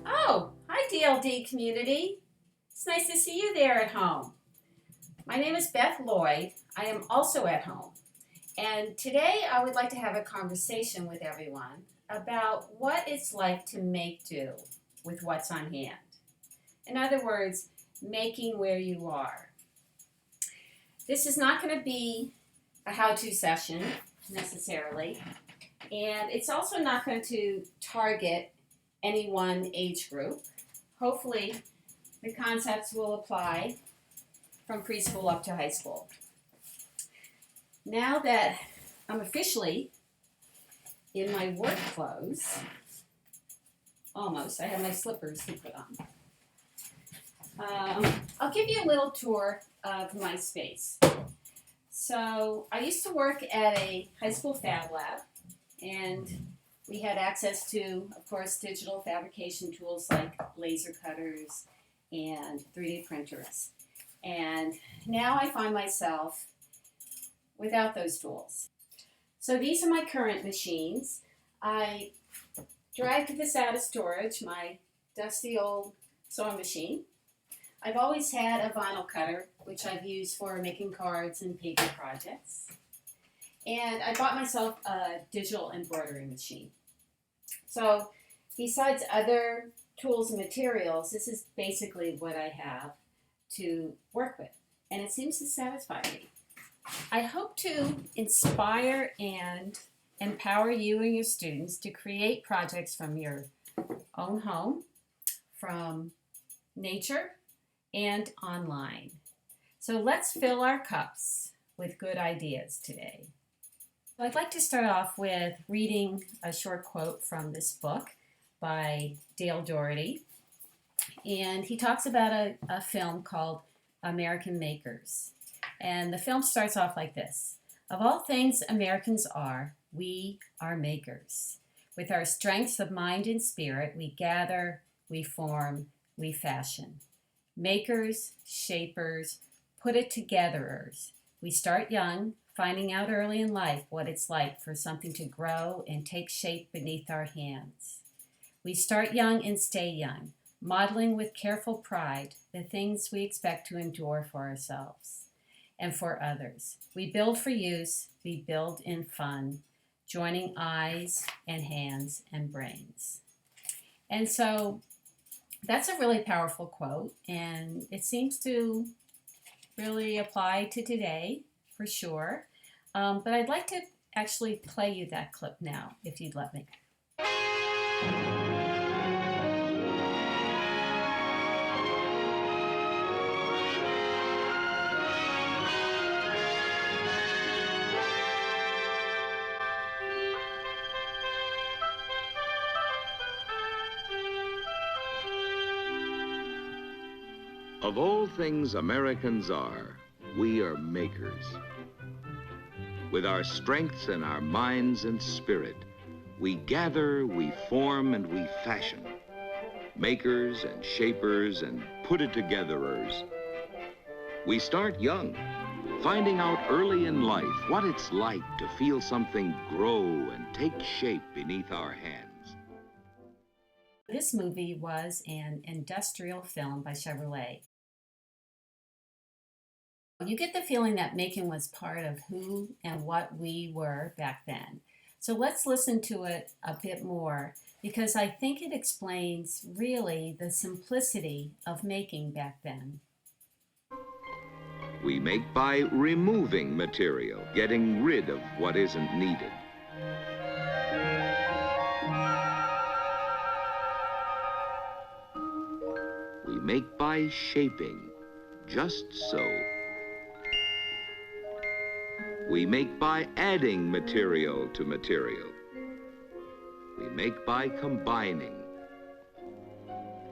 Oh, hi DLD community. It's nice to see you there at home. My name is Beth Lloyd. I am also at home. And today I would like to have a conversation with everyone about what it's like to make do with what's on hand. In other words, making where you are. This is not going to be a how-to session necessarily, and it's also not going to target any one age group. Hopefully, the concepts will apply from preschool up to high school. Now that I'm officially in my work clothes, almost, I have my slippers to put on. I'll give you a little tour of my space. So I used to work at a high school fab lab, and we had access to, of course, digital fabrication tools like laser cutters and 3D printers. And now I find myself without those tools. So these are my current machines. I dragged this out of storage, my dusty old sewing machine. I've always had a vinyl cutter, which I've used for making cards and paper projects. And I bought myself a digital embroidery machine. So besides other tools and materials, this is basically what I have to work with. And it seems to satisfy me. I hope to inspire and empower you and your students to create projects from your own home, from nature, and online. So let's fill our cups with good ideas today. I'd like to start off with reading a short quote from this book by Dale Doherty. And he talks about a film called American Makers. And the film starts off like this. Of all things Americans are, we are makers. With our strengths of mind and spirit, we gather, we form, we fashion. Makers, shapers, put it togetherers. We start young, finding out early in life what it's like for something to grow and take shape beneath our hands. We start young and stay young, modeling with careful pride the things we expect to endure for ourselves and for others. We build for use, we build in fun, joining eyes and hands and brains. And so that's a really powerful quote, and it seems to really apply to today for sure. But I'd like to actually play you that clip now, if you'd let me. Of all things Americans are, we are makers. With our strengths and our minds and spirit, we gather, we form, and we fashion. Makers and shapers and put-it-togetherers. We start young, finding out early in life what it's like to feel something grow and take shape beneath our hands. This movie was an industrial film by Chevrolet. You get the feeling that making was part of who and what we were back then. So let's listen to it a bit more because I think it explains really the simplicity of making back then. We make by removing material, getting rid of what isn't needed. We make by shaping, just so. We make by adding material to material. We make by combining.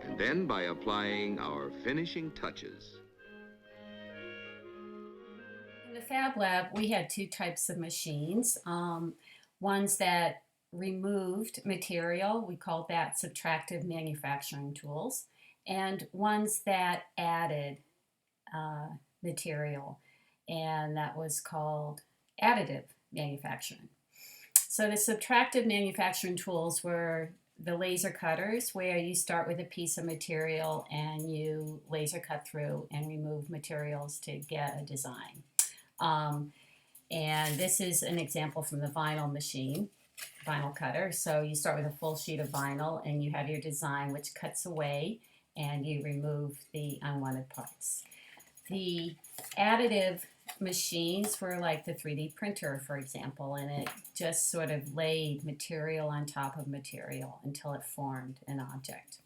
And then by applying our finishing touches. In the Fab Lab, we had two types of machines. Ones that removed material, we called that subtractive manufacturing tools, and ones that added material, and that was called additive manufacturing. So the subtractive manufacturing tools were the laser cutters, where you start with a piece of material and you laser cut through and remove materials to get a design. And this is an example from the vinyl machine, vinyl cutter. So you start with a full sheet of vinyl and you have your design, which cuts away, and you remove the unwanted parts. The additive machines were like the 3D printer, for example, and it just sort of laid material on top of material until it formed an object.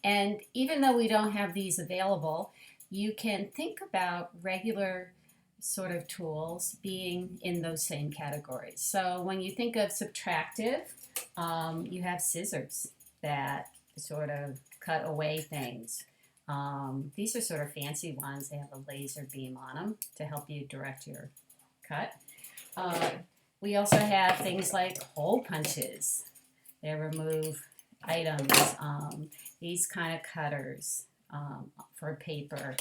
And even though we don't have these available, you can think about regular sort of tools being in those same categories. So when you think of subtractive, you have scissors that sort of cut away things. These are sort of fancy ones. They have a laser beam on them to help you direct your cut. We also have things like hole punches. They remove items. These kind of cutters for paper.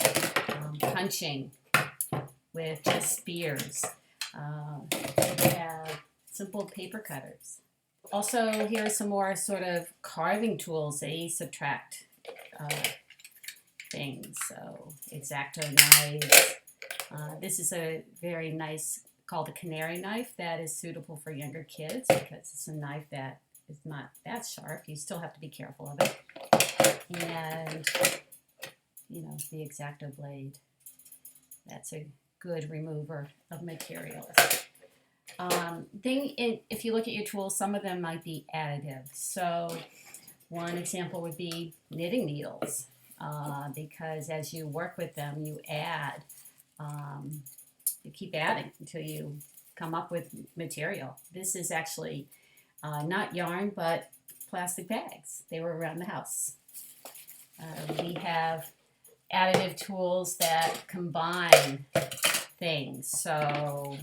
Punching with just spears. We have simple paper cutters. Also, here are some more sort of carving tools. They subtract things. So X-Acto knives. This is a very nice, called a canary knife, that is suitable for younger kids because it's a knife that is not that sharp. You still have to be careful of it. And, you know, the X-Acto blade. That's a good remover of materials. If you look at your tools, some of them might be additive. So one example would be knitting needles, because as you work with them, you add, you keep adding until you come up with material. This is actually not yarn, but plastic bags. They were around the house. We have additive tools that combine things, so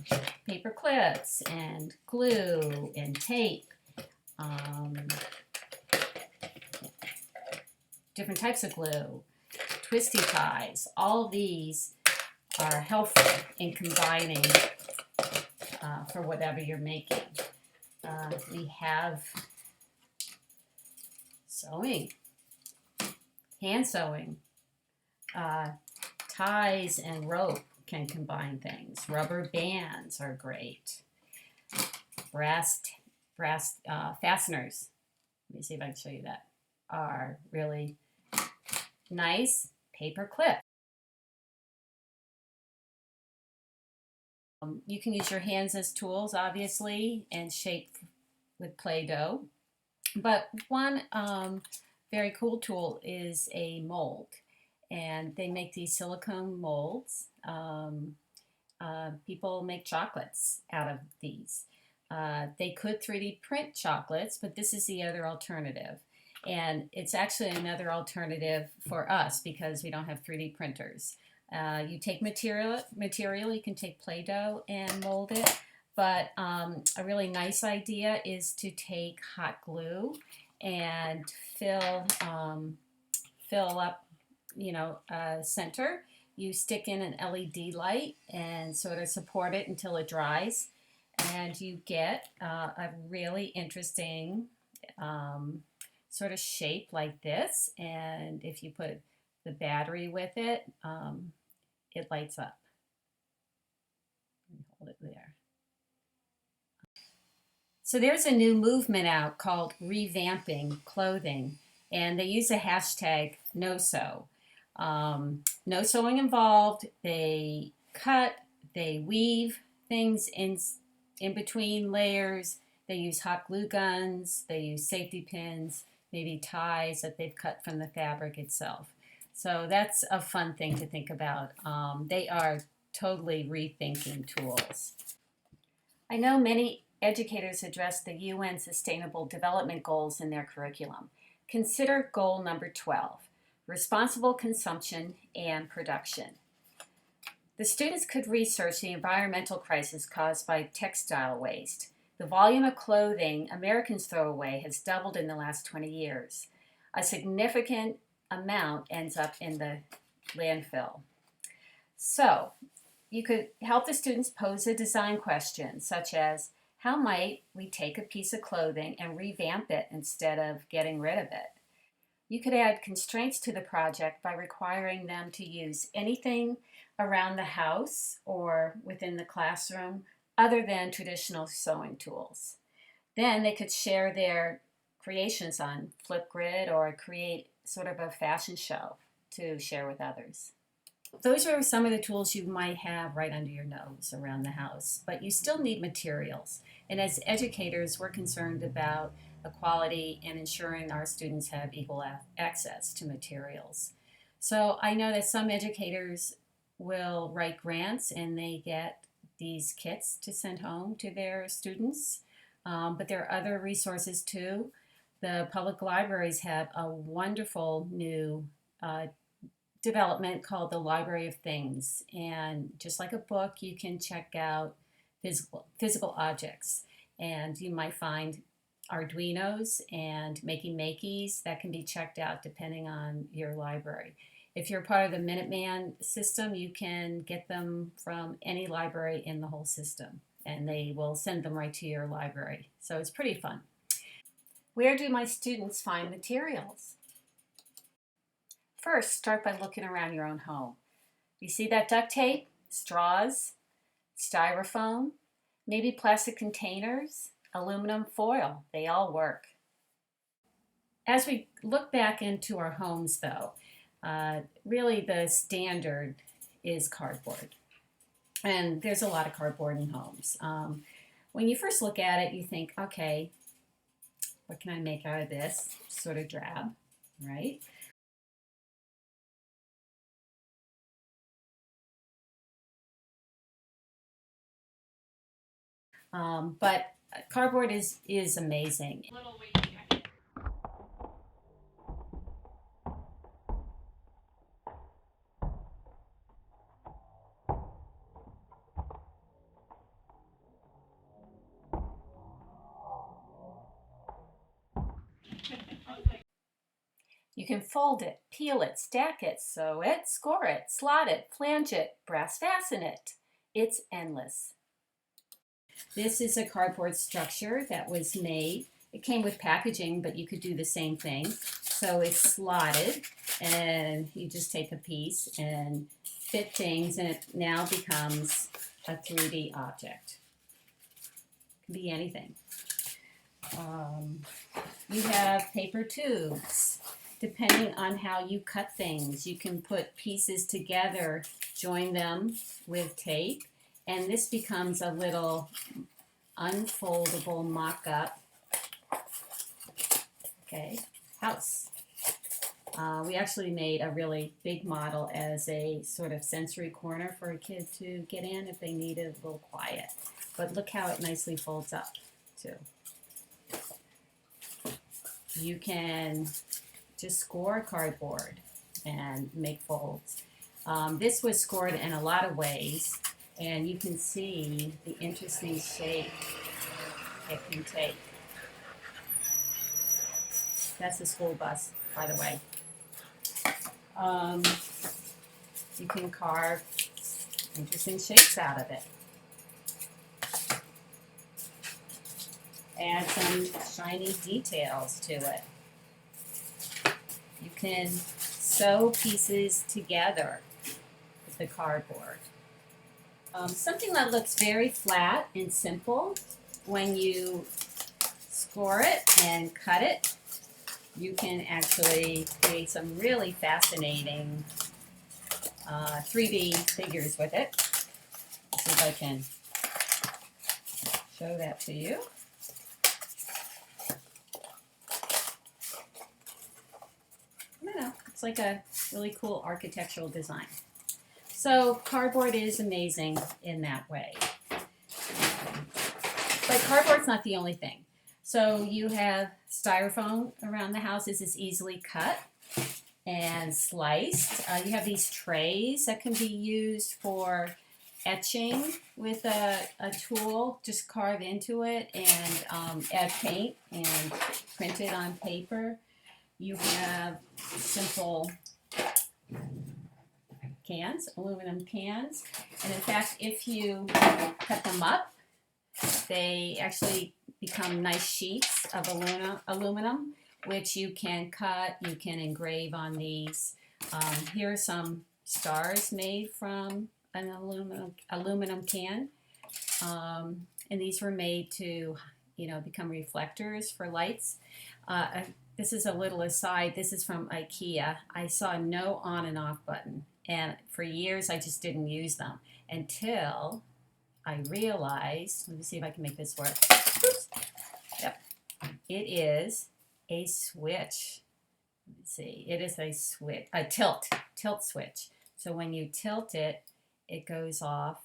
paper clips and glue and tape, different types of glue, twisty ties. All of these are helpful in combining for whatever you're making. We have sewing, hand sewing, ties and rope can combine things. Rubber bands are great. Brass fasteners, let me see if I can show you that, are really nice. Paper clip. You can use your hands as tools, obviously, and shape with Play-Doh. But one very cool tool is a mold. And they make these silicone molds. People make chocolates out of these. They could 3D print chocolates, but this is the other alternative. And it's actually another alternative for us because we don't have 3D printers. You take material, you can take Play-Doh and mold it. But a really nice idea is to take hot glue and fill up, you know, center. You stick in an LED light and sort of support it until it dries, and you get a really interesting sort of shape like this. And if you put the battery with it, it lights up. Hold it there. So there's a new movement out called revamping clothing, and they use a hashtag #NoSew. No sewing involved. They cut, they weave things in between layers. They use hot glue guns. They use safety pins, maybe ties that they've cut from the fabric itself. So that's a fun thing to think about. They are totally rethinking tools. I know many educators address the UN Sustainable Development Goals in their curriculum. Consider goal number 12. Responsible consumption and production. The students could research the environmental crisis caused by textile waste. The volume of clothing Americans throw away has doubled in the last 20 years. A significant amount ends up in the landfill. So, you could help the students pose a design question, such as, How might we take a piece of clothing and revamp it instead of getting rid of it? You could add constraints to the project by requiring them to use anything around the house or within the classroom other than traditional sewing tools. Then they could share their creations on Flipgrid or create sort of a fashion show to share with others. Those are some of the tools you might have right under your nose around the house, but you still need materials. And as educators, we're concerned about equality and ensuring our students have equal access to materials. So I know that some educators will write grants and they get these kits to send home to their students, but there are other resources too. The public libraries have a wonderful new development called the Library of Things, and just like a book, you can check out physical objects, and you might find Arduinos and Makeys that can be checked out depending on your library. If you're part of the Minuteman system, you can get them from any library in the whole system, and they will send them right to your library. So it's pretty fun. Where do my students find materials? First, start by looking around your own home. You see that duct tape, straws, styrofoam, maybe plastic containers, aluminum foil. They all work. As we look back into our homes, though, really the standard is cardboard. And there's a lot of cardboard in homes. When you first look at it, you think, okay, what can I make out of this? Sort of drab, right? But cardboard is amazing. You can fold it, peel it, stack it, sew it, score it, slot it, flange it, brass fasten it. It's endless. This is a cardboard structure that was made. It came with packaging, but you could do the same thing. So it's slotted, and you just take a piece and fit things, and it now becomes a 3D object. It can be anything. You have paper tubes. Depending on how you cut things, you can put pieces together, join them with tape, and this becomes a little unfoldable mock-up, house. We actually made a really big model as a sort of sensory corner for a kid to get in if they needed a little quiet. But look how it nicely folds up, too. You can just score cardboard and make folds. This was scored in a lot of ways, and you can see the interesting shape it can take. That's a school bus, by the way. You can carve interesting shapes out of it. Add some shiny details to it. You can sew pieces together with the cardboard. Something that looks very flat and simple, when you score it and cut it, you can actually create some really fascinating 3D figures with it. Let's see if I can show that to you. It's like a really cool architectural design. So cardboard is amazing in that way. But cardboard's not the only thing. So you have styrofoam around the house. This is easily cut and sliced. You have these trays that can be used for etching with a tool. Just carve into it and add paint and print it on paper. You have simple cans, aluminum cans. And in fact, if you cut them up, they actually become nice sheets of aluminum, which you can cut, you can engrave on these. Here are some stars made from an aluminum can. And these were made to, become reflectors for lights. This is a little aside. This is from IKEA. I saw no on and off button, and for years I just didn't use them until I realized. Let me see if I can make this work. Oops. Yep, it is a switch. Let's see. It is a tilt switch. So when you tilt it, it goes off,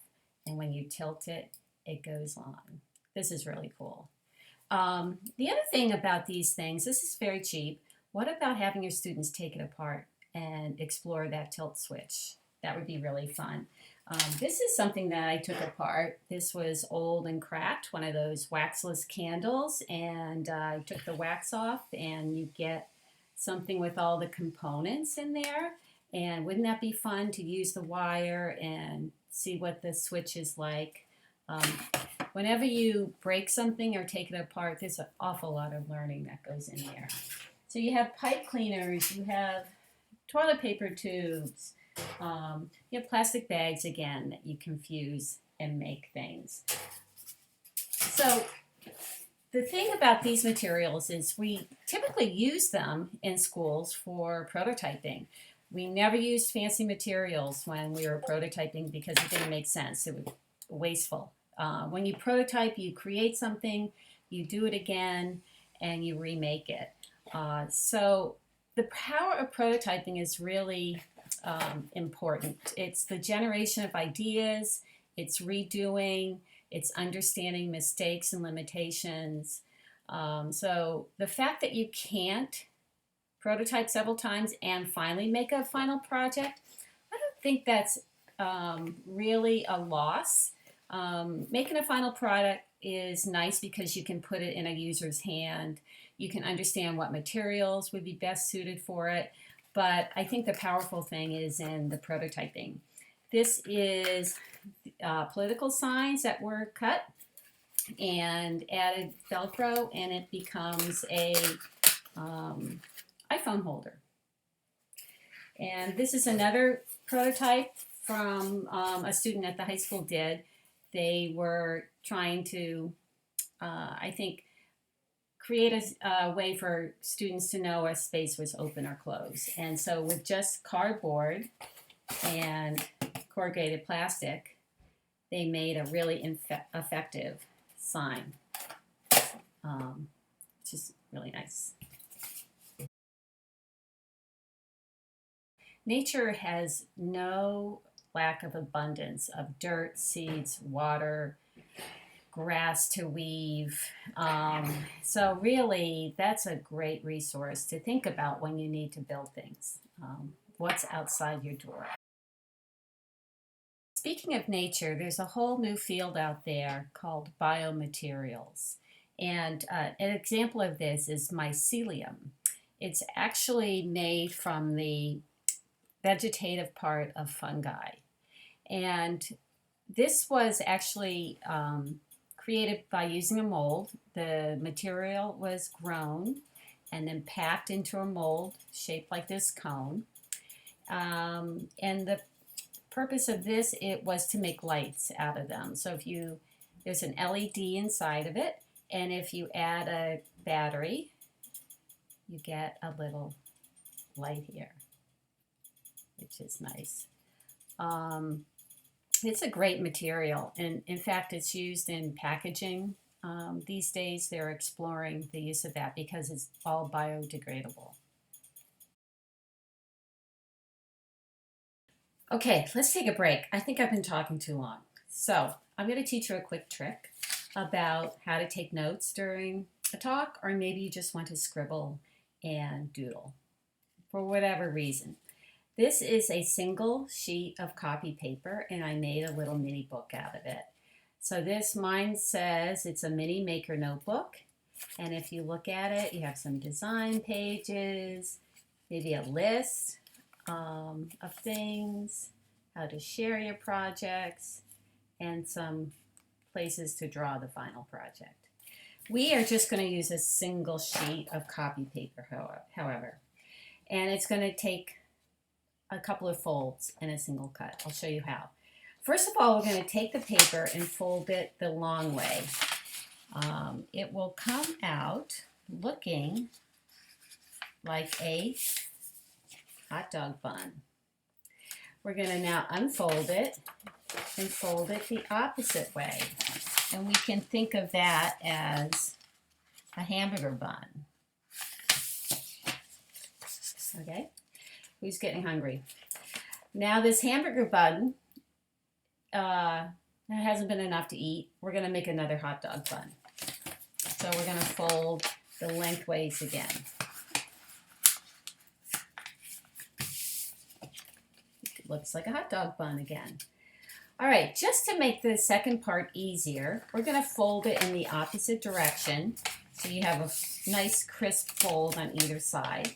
and when you tilt it, it goes on. This is really cool. The other thing about these things, this is very cheap. What about having your students take it apart and explore that tilt switch? That would be really fun. This is something that I took apart. This was old and cracked, one of those waxless candles, and I took the wax off, and you get something with all the components in there. And wouldn't that be fun to use the wire and see what the switch is like? Whenever you break something or take it apart, there's an awful lot of learning that goes in there. So you have pipe cleaners, you have toilet paper tubes, you have plastic bags again that you can fuse and make things. So the thing about these materials is we typically use them in schools for prototyping. We never used fancy materials when we were prototyping because it didn't make sense. It was wasteful. When you prototype, you create something, you do it again, and you remake it. So the power of prototyping is really important. It's the generation of ideas, it's redoing, it's understanding mistakes and limitations. So the fact that you can't prototype several times and finally make a final project, I don't think that's really a loss. Making a final product is nice because you can put it in a user's hand. You can understand what materials would be best suited for it. But I think the powerful thing is in the prototyping. This is political signs that were cut and added Velcro, and it becomes a iPhone holder. And this is another prototype from a student at the high school did. They were trying to, I think, create a way for students to know a space was open or closed. And so with just cardboard and corrugated plastic, they made a really effective sign, which is really nice. Nature has no lack of abundance of dirt, seeds, water, grass to weave. So really, that's a great resource to think about when you need to build things. What's outside your door? Speaking of nature, there's a whole new field out there called biomaterials. And an example of this is mycelium. It's actually made from the vegetative part of fungi. And this was actually created by using a mold. The material was grown and then packed into a mold shaped like this cone. And the purpose of this, it was to make lights out of them. So there's an LED inside of it, and if you add a battery, you get a little light here, which is nice. It's a great material, and in fact, it's used in packaging. These days, they're exploring the use of that because it's all biodegradable. Okay, let's take a break. I think I've been talking too long. So I'm going to teach you a quick trick about how to take notes during a talk, or maybe you just want to scribble and doodle for whatever reason. This is a single sheet of copy paper, and I made a little mini book out of it. So mine says it's a mini maker notebook, and if you look at it, you have some design pages, maybe a list of things, how to share your projects, and some places to draw the final project. We are just going to use a single sheet of copy paper, however, and it's going to take a couple of folds in a single cut. I'll show you how. First of all, we're going to take the paper and fold it the long way. It will come out looking like a hot dog bun. We're going to now unfold it and fold it the opposite way. And we can think of that as a hamburger bun. Okay? Who's getting hungry? Now this hamburger bun, that hasn't been enough to eat. We're going to make another hot dog bun. So we're going to fold the lengthways again. It looks like a hot dog bun again. All right, just to make the second part easier, we're going to fold it in the opposite direction. So you have a nice crisp fold on either side.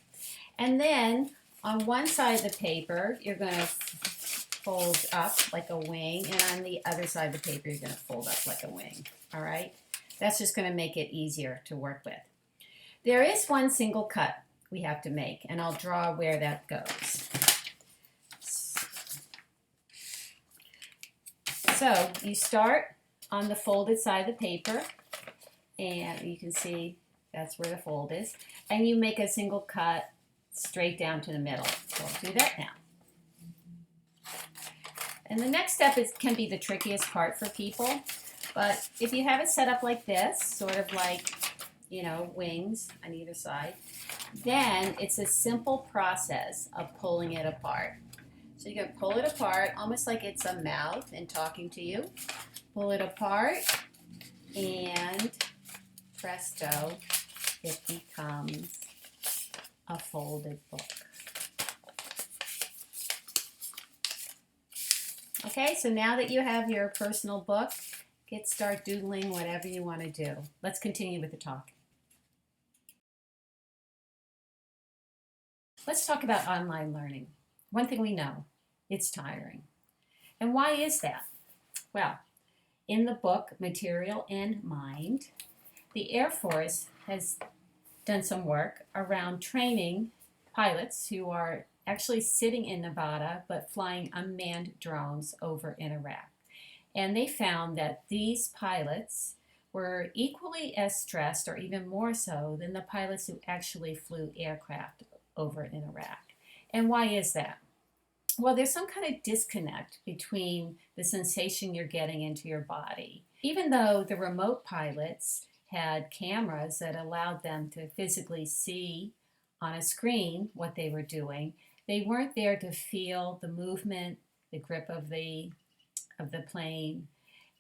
And then on one side of the paper, you're going to fold up like a wing. And on the other side of the paper, you're going to fold up like a wing. All right? That's just going to make it easier to work with. There is one single cut we have to make, and I'll draw where that goes. So you start on the folded side of the paper, and you can see that's where the fold is, and you make a single cut straight down to the middle. So I'll do that now. And the next step can be the trickiest part for people, but if you have it set up like this, sort of like, you know, wings on either side, then it's a simple process of pulling it apart. So you can pull it apart almost like it's a mouth and talking to you. Pull it apart and presto, it becomes a folded book. Okay, so now that you have your personal book, start doodling whatever you want to do. Let's continue with the talk. Let's talk about online learning. One thing we know, it's tiring. And why is that? Well, in the book, Material and Mind, the Air Force has done some work around training pilots who are actually sitting in Nevada but flying unmanned drones over in Iraq. And they found that these pilots were equally as stressed, or even more so, than the pilots who actually flew aircraft over in Iraq. And why is that? Well, there's some kind of disconnect between the sensation you're getting into your body. Even though the remote pilots had cameras that allowed them to physically see on a screen what they were doing, they weren't there to feel the movement, the grip of the plane,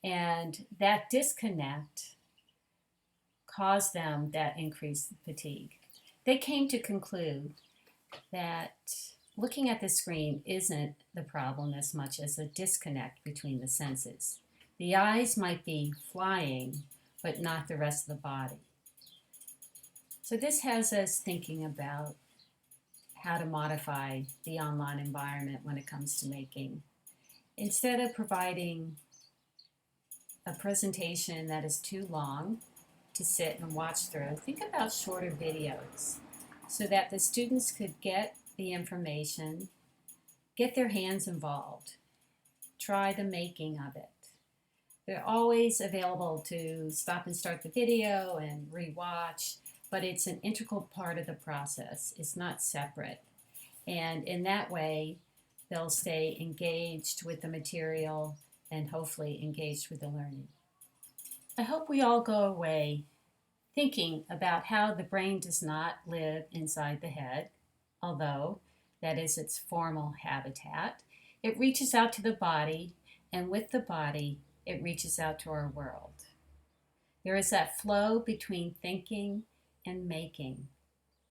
and that disconnect caused them that increased fatigue. They came to conclude that looking at the screen isn't the problem as much as a disconnect between the senses. The eyes might be flying, but not the rest of the body. So this has us thinking about how to modify the online environment when it comes to making. Instead of providing a presentation that is too long to sit and watch through, think about shorter videos so that the students could get the information, get their hands involved, try the making of it. They're always available to stop and start the video and rewatch, but it's an integral part of the process. It's not separate. And in that way, they'll stay engaged with the material and hopefully engaged with the learning. I hope we all go away thinking about how the brain does not live inside the head, although that is its formal habitat. It reaches out to the body, and with the body, it reaches out to our world. There is that flow between thinking and making.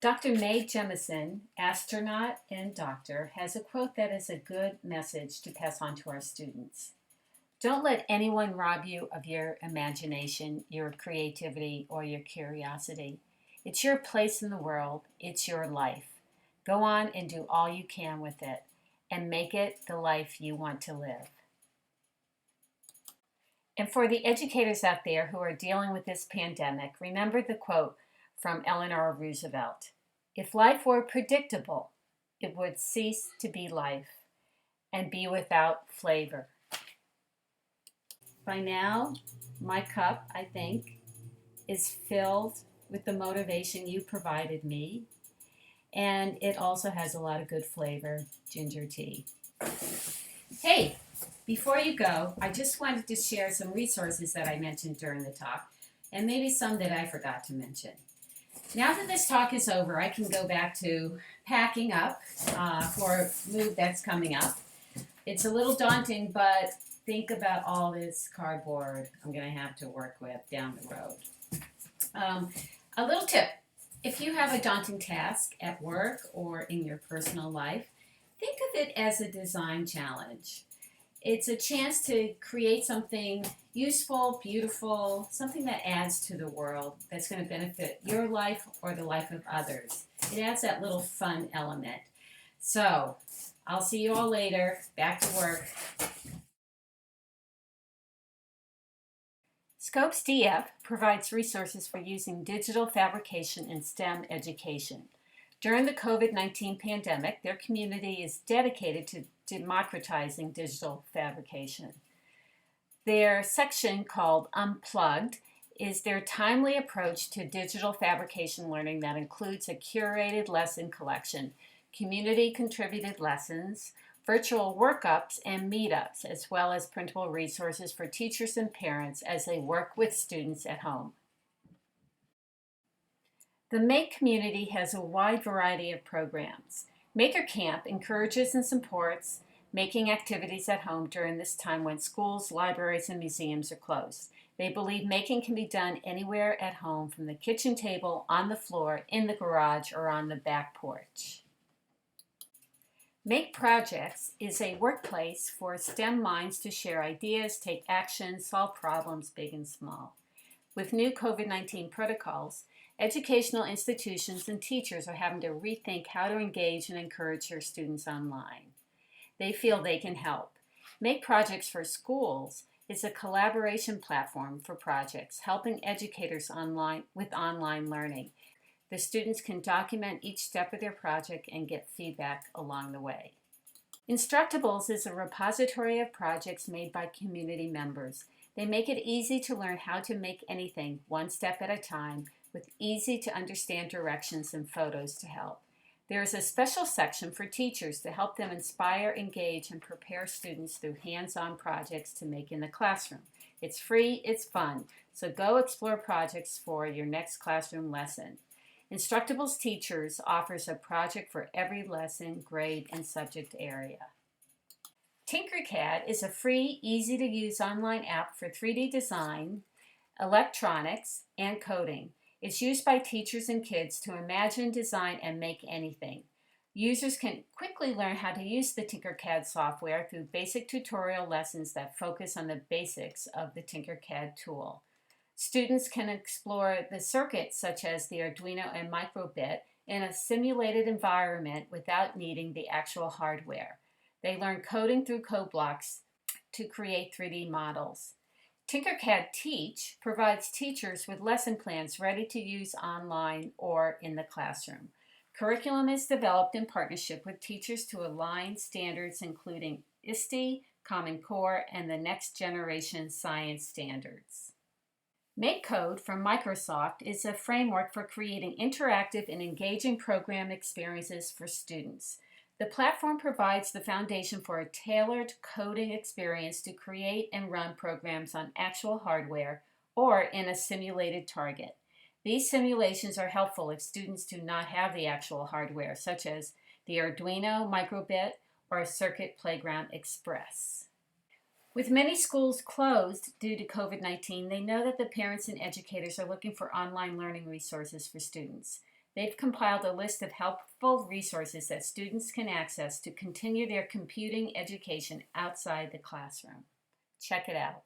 Dr. Mae Jemison, astronaut and doctor, has a quote that is a good message to pass on to our students. Don't let anyone rob you of your imagination, your creativity, or your curiosity. It's your place in the world. It's your life. Go on and do all you can with it and make it the life you want to live. And for the educators out there who are dealing with this pandemic, remember the quote from Eleanor Roosevelt: "If life were predictable, it would cease to be life and be without flavor." By now, my cup, I think, is filled with the motivation you provided me, and it also has a lot of good flavor, ginger tea. Hey, before you go, I just wanted to share some resources that I mentioned during the talk, and maybe some that I forgot to mention. Now that this talk is over, I can go back to packing up for a move that's coming up. It's a little daunting, but think about all this cardboard I'm going to have to work with down the road. A little tip: if you have a daunting task at work or in your personal life, think of it as a design challenge. It's a chance to create something useful, beautiful, something that adds to the world that's going to benefit your life or the life of others. It adds that little fun element. So, I'll see you all later. Back to work. Scopes DF provides resources for using digital fabrication in STEM education. During the COVID-19 pandemic, their community is dedicated to democratizing digital fabrication. Their section, called Unplugged, is their timely approach to digital fabrication learning that includes a curated lesson collection, community-contributed lessons, virtual workups and meetups, as well as printable resources for teachers and parents as they work with students at home. The MAKE community has a wide variety of programs. Maker Camp encourages and supports making activities at home during this time when schools, libraries, and museums are closed. They believe making can be done anywhere at home, from the kitchen table, on the floor, in the garage, or on the back porch. Make Projects is a workplace for STEM minds to share ideas, take action, solve problems big and small. With new COVID-19 protocols, educational institutions and teachers are having to rethink how to engage and encourage their students online. They feel they can help. Make Projects for Schools is a collaboration platform for projects, helping educators with online learning. The students can document each step of their project and get feedback along the way. Instructables is a repository of projects made by community members. They make it easy to learn how to make anything one step at a time, with easy to understand directions and photos to help. There is a special section for teachers to help them inspire, engage, and prepare students through hands-on projects to make in the classroom. It's free, it's fun, so go explore projects for your next classroom lesson. Instructables Teachers offers a project for every lesson, grade, and subject area. Tinkercad is a free, easy-to-use online app for 3D design, electronics, and coding. It's used by teachers and kids to imagine, design, and make anything. Users can quickly learn how to use the Tinkercad software through basic tutorial lessons that focus on the basics of the Tinkercad tool. Students can explore the circuits such as the Arduino and micro:bit in a simulated environment without needing the actual hardware. They learn coding through code blocks to create 3D models. Tinkercad Teach provides teachers with lesson plans ready to use online or in the classroom. Curriculum is developed in partnership with teachers to align standards including ISTE, Common Core, and the next generation science standards. MakeCode from Microsoft is a framework for creating interactive and engaging program experiences for students. The platform provides the foundation for a tailored coding experience to create and run programs on actual hardware or in a simulated target. These simulations are helpful if students do not have the actual hardware, such as the Arduino micro:bit or Circuit Playground Express. With many schools closed due to COVID-19, they know that the parents and educators are looking for online learning resources for students. They've compiled a list of helpful resources that students can access to continue their computing education outside the classroom. Check it out.